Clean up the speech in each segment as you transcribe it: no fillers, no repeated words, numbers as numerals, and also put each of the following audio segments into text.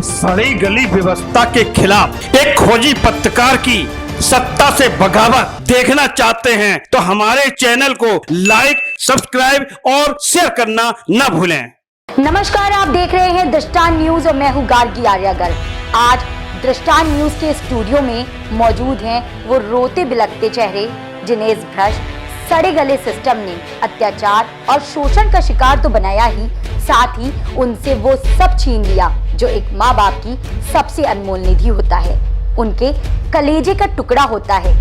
सड़ी गली व्यवस्था के खिलाफ एक खोजी पत्रकार की सत्ता से बगावत देखना चाहते हैं तो हमारे चैनल को लाइक, सब्सक्राइब और शेयर करना न भूलें। नमस्कार, आप देख रहे हैं दृष्टांत न्यूज और मैं हूं गार्गी आर्यागर। आज दृष्टांत न्यूज के स्टूडियो में मौजूद हैं वो रोते बिलखते चेहरे जिन्हें इस भ्रष्ट सड़े गले सिस्टम ने अत्याचार और शोषण का शिकार तो बनाया ही, साथ ही उनसे वो सब छीन लिया जो एक माँ बाप की सबसे अनमोल निधि होता है, उनके कलेजे का टुकड़ा होता है,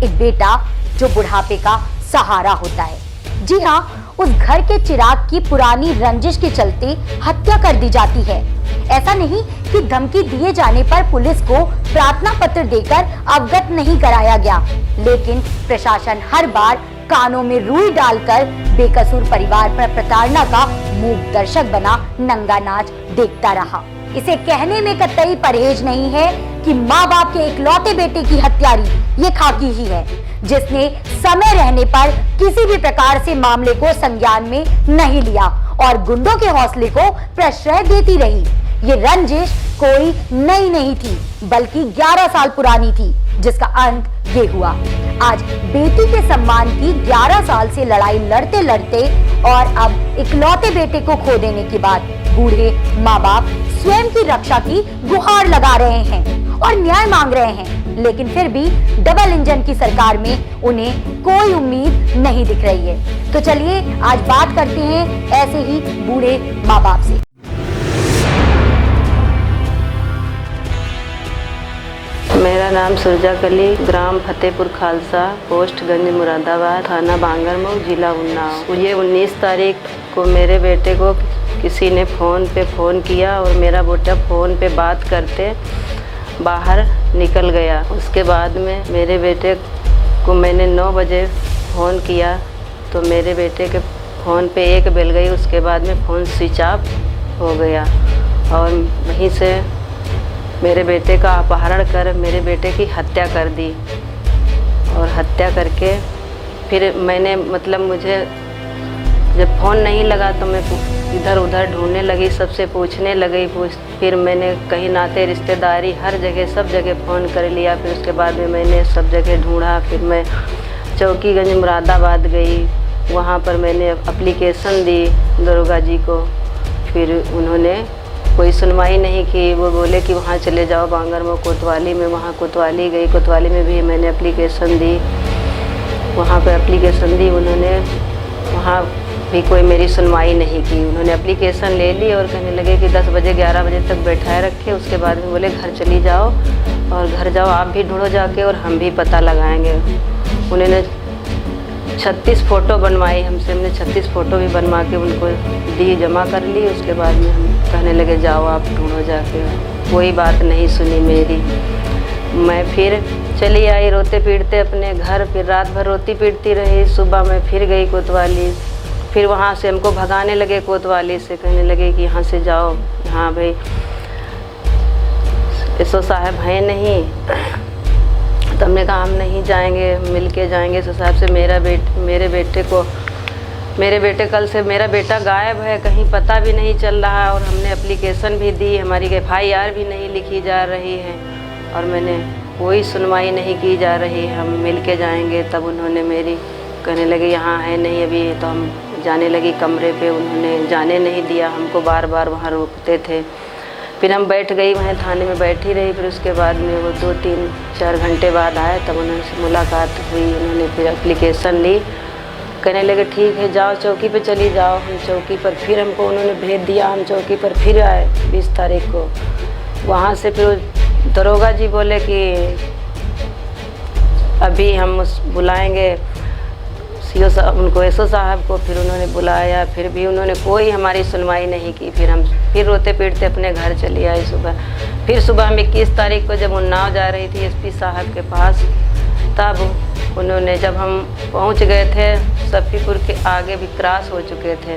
एक बेटा जो बुढ़ापे का सहारा होता है। जी हाँ, उस घर के चिराग की पुरानी रंजिश के चलते हत्या कर दी जाती है। ऐसा नहीं कि धमकी दिए जाने पर पुलिस को प्रार्थना पत्र देकर अवगत नहीं कराया गया, लेकिन प्रशासन हर बार कानों में रुई डालकर बेकसूर परिवार पर प्रताड़ना का मूक दर्शक बना नंगा नाच देखता रहा। इसे कहने में कतई परहेज नहीं है कि माँ बाप के इकलौते बेटे की हत्यारी ये खाकी ही है, जिसने समय रहने पर किसी भी प्रकार से मामले को संज्ञान में नहीं लिया और गुंडों के हौसले को प्रश्रय देती रही। ये रंजिश कोई नई नहीं थी, बल्कि 11 साल पुरानी थी, जिसका अंत ये हुआ। आज बेटी के सम्मान की 11 साल से लड़ाई लड़ते लड़ते और अब इकलौते बेटे को खो देने के बाद बूढ़े माँ बाप स्वयं की रक्षा की गुहार लगा रहे हैं और न्याय मांग रहे हैं, लेकिन फिर भी डबल इंजन की सरकार में उन्हें कोई उम्मीद नहीं दिख रही है। तो चलिए आज बात करते हैं ऐसे ही बूढ़े माँ बाप से। मेरा नाम सुरजा कली, ग्राम फतेहपुर खालसा, पोस्ट गंज मुरादाबाद, थाना बांगरमऊ, जिला उन्नाव। ये 19 तारीख को मेरे बेटे को किसी ने फ़ोन पे फ़ोन किया और मेरा बेटा फ़ोन पे बात करते बाहर निकल गया। उसके बाद में मेरे बेटे को मैंने 9 बजे फ़ोन किया तो मेरे बेटे के फ़ोन पे एक बेल गई, उसके बाद में फ़ोन स्विच ऑफ हो गया और वहीं से मेरे बेटे का अपहरण कर मेरे बेटे की हत्या कर दी। और हत्या करके फिर मैंने मुझे जब फ़ोन नहीं लगा तो मैं इधर उधर ढूंढने लगी, सबसे पूछने लगी। फिर मैंने कहीं नाते रिश्तेदारी हर जगह सब जगह फ़ोन कर लिया। फिर उसके बाद में मैंने सब जगह ढूंढा। फिर मैं चौकीगंज मुरादाबाद गई, वहाँ पर मैंने एप्लीकेशन दी दरोगा जी को। फिर उन्होंने कोई सुनवाई नहीं की। वो बोले कि वहाँ चले जाओ बांगरमऊ कोतवाली में। वहाँ कोतवाली गई, कोतवाली में भी मैंने एप्लीकेशन दी। वहाँ पर एप्लीकेशन दी, उन्होंने वहाँ भी कोई मेरी सुनवाई नहीं की। उन्होंने एप्लीकेशन ले ली और कहने लगे कि 10 बजे 11 बजे तक बैठाए रखे। उसके बाद में बोले घर चली जाओ और घर जाओ, आप भी ढूंढो जाके और हम भी पता लगाएंगे। उन्होंने 36 फ़ोटो बनवाई हमसे, हमने 36 फ़ोटो भी बनवा के उनको दी, जमा कर ली। उसके बाद में हम कहने लगे जाओ आप ढूंढो जाके। कोई बात नहीं सुनी मेरी। मैं फिर चली आई रोते पीटते अपने घर। फिर रात भर रोती पीटती रही। सुबह मैं फिर गई कोतवाली। फिर वहाँ से हमको भगाने लगे कोतवाली से, कहने लगे कि यहाँ से जाओ, हाँ भाई एसओ साहब हैं नहीं। तो हमने कहा हम नहीं जाएंगे, मिल के जाएंगे एसओ साहब से। मेरे बेटे कल से मेरा बेटा गायब है, कहीं पता भी नहीं चल रहा। और हमने एप्लीकेशन भी दी, हमारी FIR भी नहीं लिखी जा रही है और मैंने कोई सुनवाई नहीं की जा रही है। हम मिल के जाएंगे। तब उन्होंने मेरी कहने लगे यहाँ है नहीं अभी। तो हम जाने लगी कमरे पे, उन्होंने जाने नहीं दिया हमको, बार बार वहाँ रोकते थे। फिर हम बैठ गई, वहाँ थाने में बैठी रही। फिर उसके बाद में वो 2-3-4 घंटे बाद आए, तब उनसे मुलाकात हुई। उन्होंने फिर एप्लीकेशन ली, कहने लगे ठीक है जाओ चौकी पे चली जाओ। हम चौकी पर फिर हमको उन्होंने भेज दिया। हम चौकी पर फिर आए 20 तारीख को। वहाँ से फिर दरोगा जी बोले कि अभी हम बुलाएंगे CO साहब, उनको एसओ साहब को। फिर उन्होंने बुलाया, फिर भी उन्होंने कोई हमारी सुनवाई नहीं की। फिर हम फिर रोते पीटते अपने घर चली आई सुबह। फिर सुबह हम 21 तारीख को जब उन्नाव जा रही थी SP साहब के पास, तब उन्होंने जब हम पहुंच गए थे, सफ़ीपुर के आगे भी क्रॉस हो चुके थे,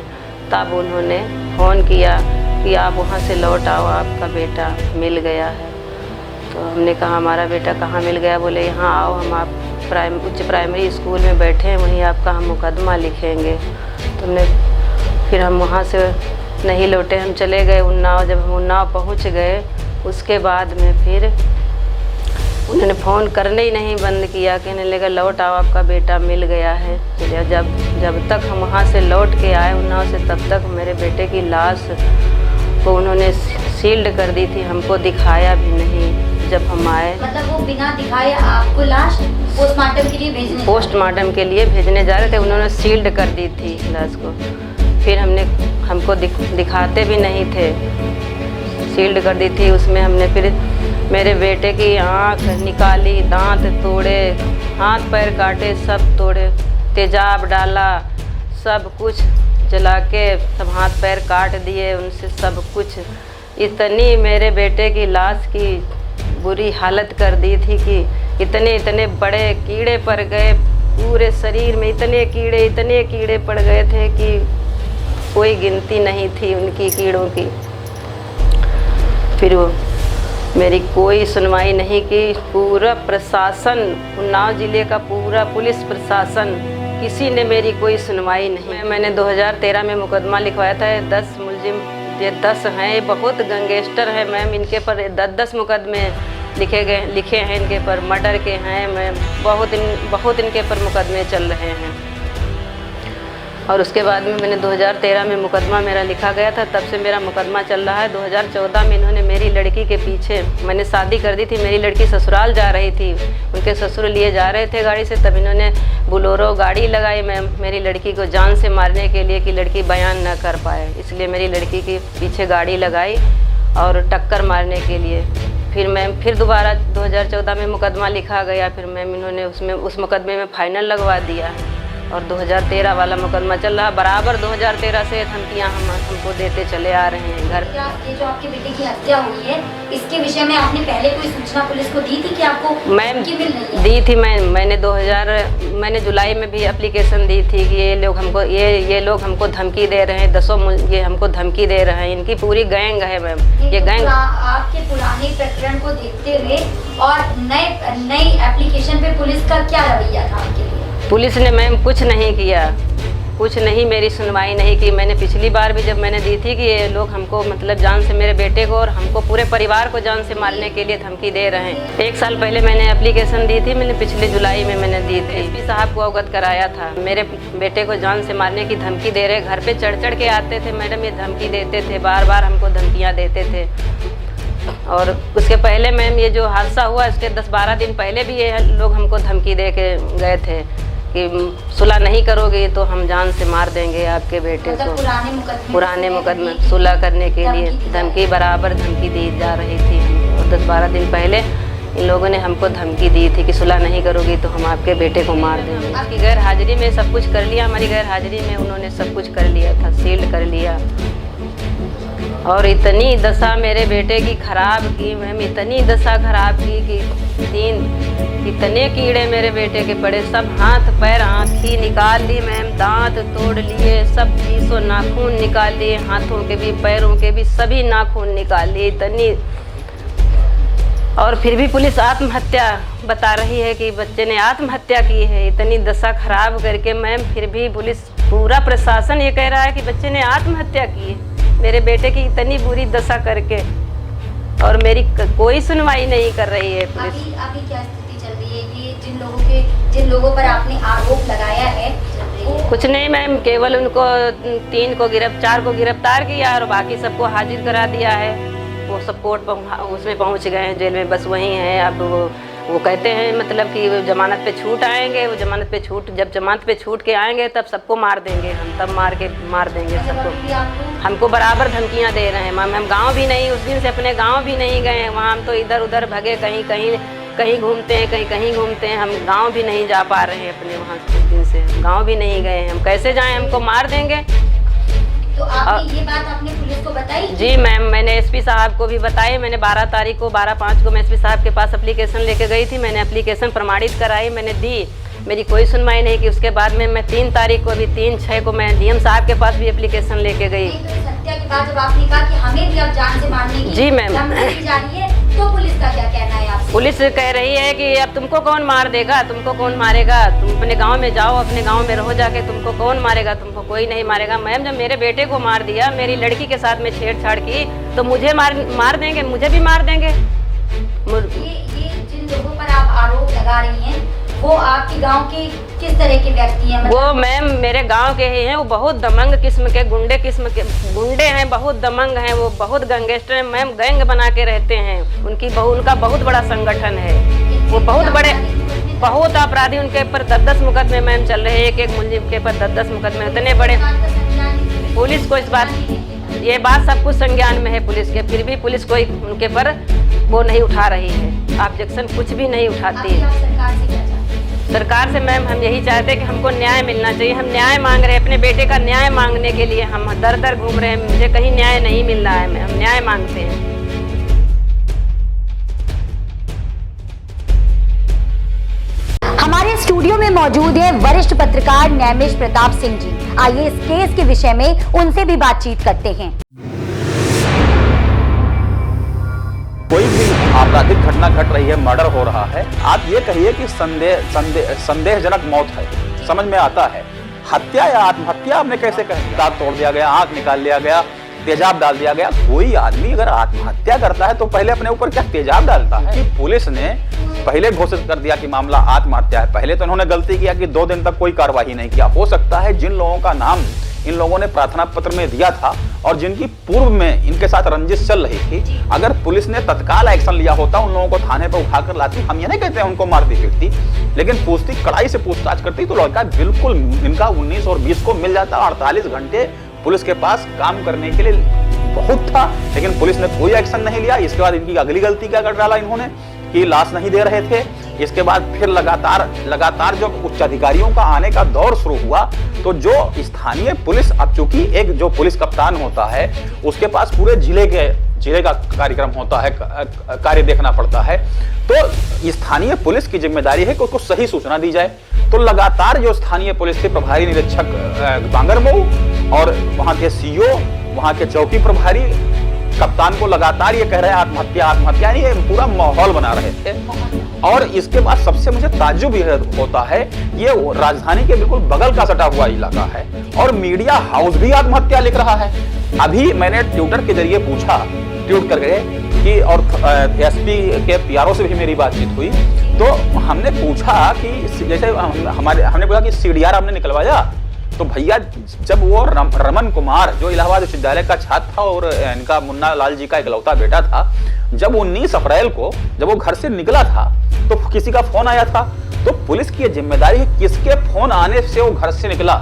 तब उन्होंने फ़ोन किया कि आप वहाँ से लौट आओ, आपका बेटा मिल गया है। तो हमने कहा हमारा बेटा कहाँ मिल गया? बोले यहाँ आओ, हम आप उच्च प्राइमरी स्कूल में बैठे हैं, वहीं आपका हम मुकदमा लिखेंगे। तो हमने फिर हम वहाँ से नहीं लौटे, हम चले गए उन्नाव। जब हम उन्नाव पहुँच गए उसके बाद में फिर उन्होंने फ़ोन करने ही नहीं बंद किया। कहने लगा लौट आओ, आपका बेटा मिल गया है। चलिए जब तक हम वहाँ से लौट के आए उन्नाव से, तब तक मेरे बेटे की लाश को उन्होंने सील्ड कर दी थी, हमको दिखाया भी नहीं। जब हम आए, मतलब वो बिना दिखाए आपको लाश पोस्टमार्टम के लिए भेजने जा रहे थे, उन्होंने सील्ड कर दी थी लाश को। फिर हमको दिखाते भी नहीं थे, सील्ड कर दी थी। उसमें हमने फिर मेरे बेटे की आँख निकाली, दांत तोड़े, हाथ पैर काटे, सब तोड़े, तेजाब डाला, सब कुछ जला के सब हाथ पैर काट दिए उनसे, सब कुछ। इतनी मेरे बेटे की लाश की बुरी हालत कर दी थी कि इतने बड़े कीड़े पड़ गए पूरे शरीर में, इतने कीड़े पड़ गए थे कि कोई गिनती नहीं थी उनकी कीड़ों की। फिर वो मेरी कोई सुनवाई नहीं की। पूरा प्रशासन, उन्नाव ज़िले का पूरा पुलिस प्रशासन, किसी ने मेरी कोई सुनवाई नहीं। मैंने 2013 में मुकदमा लिखवाया था। 10 मुलजिम, ये 10 हैं, ये बहुत गैंगस्टर हैं मैम। इनके पर 10 मुकदमे लिखे हैं इनके पर, मर्डर के हैं मैम। बहुत इनके पर मुकदमे चल रहे हैं। और उसके बाद में मैंने 2013 में मुकदमा मेरा लिखा गया था, तब से मेरा मुकदमा चल रहा है। 2014 में इन्होंने मेरी लड़की के पीछे, मैंने शादी कर दी थी, मेरी लड़की ससुराल जा रही थी, उनके ससुर लिए जा रहे थे गाड़ी से, तब इन्होंने बोलेरो गाड़ी लगाई मैम मेरी लड़की को जान से मारने के लिए कि लड़की बयान न कर पाए, इसलिए मेरी लड़की के पीछे गाड़ी लगाई और टक्कर मारने के लिए। फिर दोबारा 2014 में मुकदमा लिखा गया। फिर मैम इन्होंने उस मुकदमे में फाइनल लगवा दिया और 2013 वाला मुकदमा चल रहा। बराबर 2013 से धमकियाँ हमको देते चले आ रहे हैं घर। ये जो आपके बेटे की हत्या हुई है, इसके विषय में आपने पहले कोई सूचना पुलिस को दी थी कि आपको मैम दी थी? मैंने जुलाई में भी एप्लीकेशन दी थी कि ये लोग हमको धमकी दे रहे हैं, 10 ये हमको धमकी दे रहे हैं। इनकी पूरी गैंग है मैम। ये गैंग आपके पुराने प्रकरण को देखते हुए और नई एप्लीकेशन पे पुलिस का क्या रवैया था आपके लिए? पुलिस ने मैम कुछ नहीं किया, कुछ नहीं, मेरी सुनवाई नहीं की। मैंने पिछली बार भी जब मैंने दी थी कि ये लोग हमको मतलब जान से, मेरे बेटे को और हमको पूरे परिवार को जान से मारने के लिए धमकी दे रहे हैं। 1 साल पहले मैंने एप्लीकेशन दी थी, मैंने पिछले जुलाई में मैंने दी थी। एसपी साहब को अवगत कराया था, मेरे बेटे को जान से मारने की धमकी दे रहे। घर पे चढ़ के आते थे मैडम, ये धमकी देते थे, बार हमको धमकियाँ देते थे। और उसके पहले मैम ये जो हादसा हुआ इसके 10-12 दिन पहले भी ये लोग हमको धमकी दे के गए थे कि सुलह नहीं करोगे तो हम जान से मार देंगे आपके बेटे को। पुराने मुकदमे सुलह करने के लिए धमकी, बराबर धमकी दी जा रही थी। और 10-12 दिन पहले इन लोगों ने हमको धमकी दी थी कि सुलह नहीं करोगी तो हम आपके बेटे को मार देंगे। आपकी गैर हाजिरी में सब कुछ कर लिया, हमारी गैर हाजिरी में उन्होंने सब कुछ कर लिया था, सील्ड कर लिया। और इतनी दशा मेरे बेटे की खराब की मैम, इतनी दशा खराब की कि इतने कीड़े मेरे बेटे के पड़े, सब हाथ पैर आँखी निकाल ली मैम, दांत तोड़ लिए, सब 20 नाखून निकाल लिए, हाथों के भी पैरों के भी सभी नाखून निकाल लिए। इतनी, और फिर भी पुलिस आत्महत्या बता रही है कि बच्चे ने आत्महत्या की है। इतनी दशा खराब करके मैम फिर भी पुलिस, पूरा प्रशासन ये कह रहा है कि बच्चे ने आत्महत्या की है, मेरे बेटे की इतनी बुरी दशा करके, और मेरी कोई सुनवाई नहीं कर रही है पुलिस। अभी क्या स्थिति चल रही है? ये जिन लोगों पर आपने आरोप लगाया है, कुछ नहीं मैम, केवल उनको 4 को गिरफ्तार किया और बाकी सबको हाजिर करा दिया है। वो सब कोर्ट उसमें पहुंच गए हैं, जेल में बस वही हैं। अब वो कहते हैं मतलब कि वो जमानत पे छूट आएंगे, वो जब जमानत पे छूट के आएंगे तब सबको मार देंगे हम, तब मार देंगे सबको। हमको बराबर धमकियां दे रहे हैं मैम। हम गांव भी नहीं, उस दिन से अपने गांव भी नहीं गए हैं। वहाँ हम तो इधर उधर भगे, कहीं घूमते हैं, कहीं घूमते हैं। हम गांव भी नहीं जा पा रहे हैं अपने, वहाँ उस दिन से गांव भी नहीं गए हैं। हम कैसे जाएं, हमको मार देंगे। तो आपने ये बात आपने पुलिस को बताई? जी मैम, मैंने एसपी साहब को भी बताई। मैंने 12/5 को मैं एसपी साहब के पास एप्लीकेशन लेके गई थी। मैंने एप्लीकेशन प्रमाणित कराई, मैंने दी, मेरी कोई सुनवाई नहीं की। उसके बाद में मैं 3 तारीख को, अभी 3/6 को मैं डीएम साहब के पास भी एप्लीकेशन लेके गई। हत्या के बाद जब आपने कहा कि हमें भी अब जान से मारने की जी मैम, धमकी दी जा रही है, तो पुलिस का क्या कहना है आपसे? पुलिस कह रही है कि अब तुमको कौन मार देगा, तुमको कौन मारेगा, तुम अपने गांव में जाओ, अपने गांव में रहो जाके, तुमको कौन मारेगा, तुमको कोई नहीं मारेगा। मैम जब मेरे बेटे को मार दिया, मेरी लड़की के साथ में छेड़छाड़ की, तो मुझे मार देंगे, मुझे भी मार देंगे। ये जिन लोगों पर आप आरोप लगा रही हैं वो आपके गांव के किस तरह के व्यक्ति हैं? वो मैम मेरे गांव के ही हैं। वो बहुत दमंग किस्म के गुंडे हैं, बहुत दमंग हैं, वो बहुत गैंगस्टर हैं मैम, गैंग बना के रहते हैं। उनका बहुत बड़ा संगठन है। वो बहुत अपराधी उनके ऊपर 10-10 मुकदमे मैम चल रहे हैं। एक मुलजिम के ऊपर 10-10 मुकदमे, इतने बड़े। पुलिस को ये बात सब कुछ संज्ञान में है पुलिस के, फिर भी पुलिस कोई उनके पर वो नहीं उठा रही है, ऑब्जेक्शन कुछ भी नहीं उठाती है। सरकार से मैम हम यही चाहते हैं कि हमको न्याय मिलना चाहिए। हम न्याय मांग रहे हैं, अपने बेटे का न्याय मांगने के लिए हम दर दर घूम रहे हैं। मुझे कहीं न्याय नहीं मिल रहा है, हम न्याय मांगते हैं। हमारे स्टूडियो में मौजूद है वरिष्ठ पत्रकार न्यायमेश प्रताप सिंह जी। आइए इस केस के विषय में उनसे भी बातचीत करते हैं। कोई भी आपराधिक घटना घट रही है, मर्डर हो रहा है, आप ये कहिए कि संदेहजनक मौत है, समझ में आता है। हत्या या आत्महत्या आपने कैसे कहा? दांत तोड़ दिया गया, आंख निकाल लिया गया, तेजाब डाल दिया गया। कोई आदमी अगर आत्महत्या करता है तो पहले अपने ऊपर क्या तेजाब डालता है? कि पुलिस ने पहले घोषित कर दिया कि मामला आत्महत्या है। पहले तो इन्होंने गलती किया कि 2 दिन तक कोई कार्रवाई नहीं किया। हो सकता है जिन लोगों का नाम इन लोगों ने प्रार्थना पत्र में दिया था और जिनकी पूर्व में इनके साथ रंजिश चल रही थी, अगर पुलिस ने तत्काल एक्शन लिया होता, उन लोगों को थाने पर उठाकर लाती। हम ये नहीं कहते हैं उनको मार दी फिरती, लेकिन पूछती, कड़ाई से पूछताछ करती तो लड़का बिल्कुल इनका 19 और 20 को मिल जाता। 48 घंटे पुलिस के पास काम करने के लिए बहुत था, लेकिन पुलिस ने कोई एक्शन नहीं लिया। इसके बाद इनकी अगली गलती क्या कर डाला इन्होंने कि लाश नहीं दे रहे थे। इसके बाद फिर लगातार जब उच्च अधिकारियों का आने का दौर शुरू हुआ तो जो स्थानीय पुलिस, अब चूंकि एक जो पुलिस कप्तान होता है उसके पास पूरे जिले का कार्यक्रम होता है, कार्य देखना पड़ता है, तो स्थानीय पुलिस की जिम्मेदारी है कि उसको सही सूचना दी जाए। तो लगातार जो स्थानीय पुलिस के प्रभारी निरीक्षक बांगरमऊ और वहां के सीओ, वहां के चौकी प्रभारी कप्तान को लगातार ये कह रहे हैं आत्महत्या, ये पूरा माहौल बना रहे थे। और इसके बाद सबसे मुझे ताज्जुब यह होता है, ये राजधानी के बिल्कुल बगल का सटा हुआ इलाका है और मीडिया हाउस भी आत्महत्या लिख रहा है। अभी मैंने ट्विटर के जरिए पूछा, ट्वीट करके कि, और एसपी के पीआरओ से भी मेरी बातचीत हुई, तो हमने पूछा कि जैसे हमने बोला कि सीडीआर हमने निकलवाया, तो भैया जब वो रमन कुमार जो इलाहाबाद विश्वविद्यालय का छात्र था और इनका मुन्ना लाल जी का इकलौता बेटा था, जब 19 अप्रैल को जब वो घर से निकला था तो किसी का फोन आया था। तो पुलिस की जिम्मेदारी है किसके फोन आने से वो घर से निकला,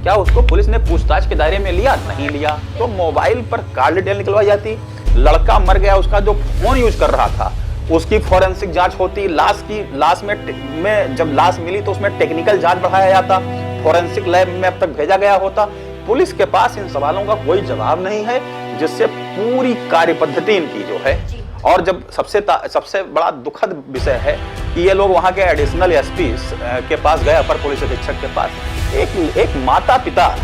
क्या उसको पुलिस ने पूछताछ के दायरे में लिया? नहीं लिया। तो मोबाइल पर कॉल डिटेल निकलवाई जाती, लड़का मर गया, उसका जो फोन यूज कर रहा था उसकी फॉरेंसिक जांच होती, लाश में जब लाश मिली तो उसमें टेक्निकल जांच बढ़ाया जाता, फॉरेंसिक लैब में अब तक भेजा गया होता। पुलिस के पास इन सवालों का कोई जवाब नहीं है, जिससे पूरी कार्य पद्धति इनकी जो है। और जब सबसे बड़ा दुखद विषय है कि ये लोग वहां के एडिशनल एसपी के पास गए, अपर पुलिस अधीक्षक के पास, एक माता पिता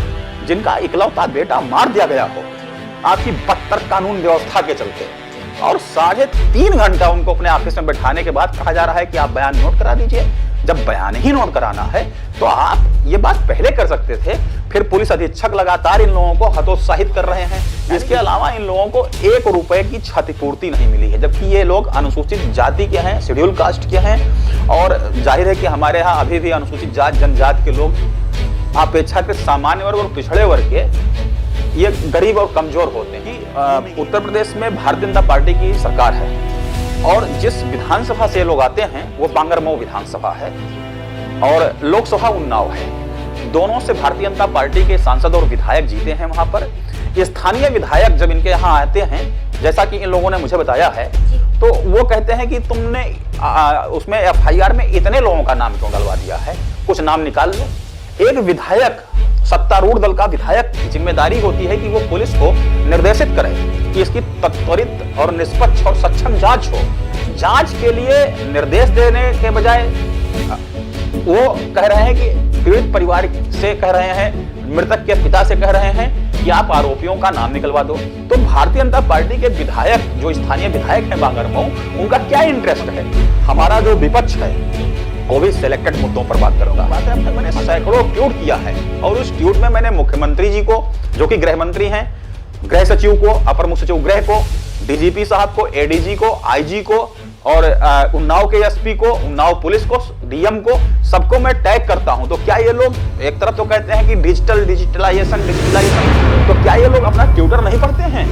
जिनका इकलौता बेटा मार दिया गया हो आपकी बदतर कानून व्यवस्था के चलते, और 3.5 घंटा उनको अपने ऑफिस में बैठाने के बाद कहा जा रहा है कि आप बयान नोट करा दीजिए। जब बयान ही नोट कराना है तो आप ये बात पहले कर सकते थे। फिर पुलिस अधीक्षक लगातार इन लोगों को हतोत्साहित कर रहे हैं। इसके अलावा इन लोगों को 1 रुपए की क्षतिपूर्ति नहीं मिली है, जबकि ये लोग अनुसूचित जाति के हैं, शेड्यूल कास्ट के हैं, और जाहिर है कि हमारे यहाँ अभी भी अनुसूचित जात जनजाति के लोग अपेक्षाकृत सामान्य वर्ग और पिछड़े वर्ग के ये गरीब और कमजोर होते हैं। उत्तर प्रदेश में भारतीय जनता पार्टी की सरकार है और जिस विधानसभा से लोग आते हैं वो बांगरमऊ विधानसभा है और लोकसभा उन्नाव है। दोनों से भारतीय जनता पार्टी के सांसद और विधायक जीते हैं। वहां पर स्थानीय विधायक जब इनके यहाँ आते हैं, जैसा कि इन लोगों ने मुझे बताया है, तो वो कहते हैं कि तुमने उसमें एफआईआर में इतने लोगों का नाम क्यों डलवा दिया है, कुछ नाम निकाल लो। एक विधायक, सत्तारूढ़ दल का विधायक की जिम्मेदारी होती है कि वो पुलिस को निर्देशित करे कि इसकी त्वरित और निष्पक्ष और सक्षम जांच हो। जांच के लिए निर्देश देने के बजाय वो कह रहे हैं कि पीड़ित परिवार से कह रहे हैं, मृतक के पिता से कह रहे हैं कि आप आरोपियों का नाम निकलवा दो। तो भारतीय जनता पार्टी के विधायक, जो स्थानीय विधायक हैं बांगरमऊ, उनका क्या इंटरेस्ट है? हमारा जो विपक्ष है वो भी सिलेक्टेड मुद्दों पर बात करता है। अब तक मैंने सैकड़ों ट्वीट किया है और उस ट्वीट में मैंने मुख्यमंत्री जी को, जो कि गृह मंत्री हैं, गृह सचिव को, अपर मुख्य सचिव गृह को, डीजीपी साहब को, एडीजी को, आईजी को और उन्नाव के एसपी को, उन्नाव पुलिस को, डीएम को, सबको मैं टैग करता हूं। तो क्या ये लोग एक तरफ तो कहते हैं कि डिजिटलाइजेशन, तो क्या ये लोग अपना ट्विटर नहीं पढ़ते हैं?